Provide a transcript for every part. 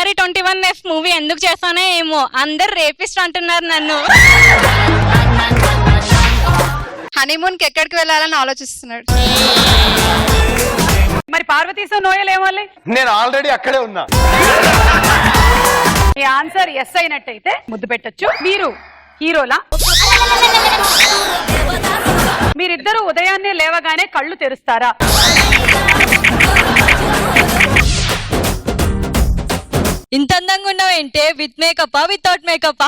ఈసారి 21F movie ఎందుకు చేస్తానో ఏమో, అందరు రేపిస్ట్ అంటున్నారు నన్ను. హనీమూన్ కి ఎక్కడికి వెళ్ళాలని ఆలోచిస్తున్నాడు. మరి పార్వతీశం నోయల్ ఏమాలి? నేను ఆల్రెడీ అక్కడే ఉన్నా. ఈ ఆన్సర్ ఎస్ అయినట్టయితే ముద్దు పెట్టొచ్చు. మీరు హీరోలా? మీరిద్దరూ ఉదయాన్నే లేవగానే కళ్ళు తెరుస్తారా? ఇంత అందంగా ఉన్నావేంటే, విత్ మేకప్ వితౌట్ మేకప్?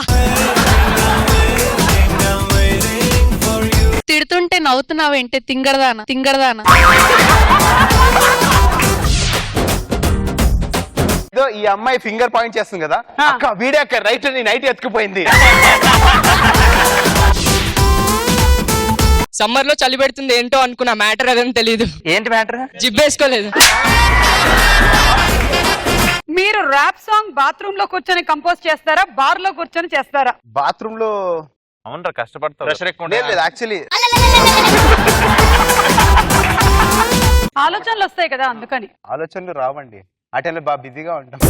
తిడుతుంటే నవ్వుతున్నావేంటే తింగరదానా తింగరదానా. ఈ అమ్మాయి ఫింగర్ పాయింట్ చేస్తుంది కదా, అక్క వీడే అక్క రైట్ ని నైట్ ఎత్తుకుపోయింది. సమ్మర్ లో చలి పెడుతుంది ఏంటో అనుకున్నా, మ్యాటర్ అదని తెలీదు. ఏంటి మ్యాటర్? జిబ్బేసుకోలేదు. మీరు ర్యాప్ సాంగ్ బాత్రూమ్ లో కూర్చొని కంపోజ్ చేస్తారా, బార్ లో కూర్చొని చేస్తారా? బాత్రూమ్ లో అవునరా కష్టపడతావు. లేదు యాక్చువల్లీ ఆలోచనలు వస్తాయి కదా అందుకని. ఆలోచనలు రావండి, ఆ టైంలో బాగా బిజీగా ఉంటాం.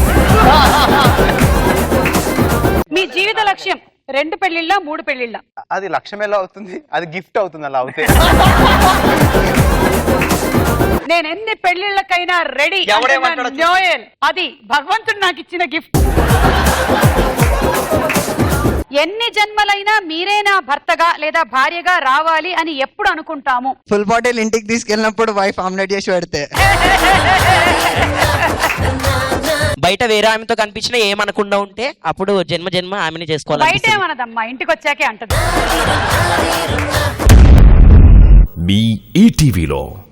మీ జీవిత లక్ష్యం 2 పెళ్లిళ్ళ 3 పెళ్లిళ్ళ? అది లక్ష్యం ఎలా అవుతుంది, అది గిఫ్ట్ అవుతుంది అలా అవుతే. నేను ఎన్ని పెళ్లిళ్ళకైనా రెడీ. నోయల్, అది భగవంతుడు నాకు ఇచ్చిన గిఫ్ట్. ఎన్ని జన్మలైనా మీరే నా భర్తగా లేదా భార్యగా రావాలి అని ఎప్పుడు అనుకుంటాము? ఫుల్ బాటిల్ ఇంటికి తీసుకెళ్ళినప్పుడు వైఫ్ ఆమ్లెట్ చేసి పెడితే. బయట వేరే ఆమెతో కనిపించినా ఏమనకుండా ఉంటే అప్పుడు జన్మ జన్మ ఆమెని చేసుకోవాలి. బయట ఏమన్నదమ్మా, ఇంటికి వచ్చాకే అంటది. మీ ఈటీవీలో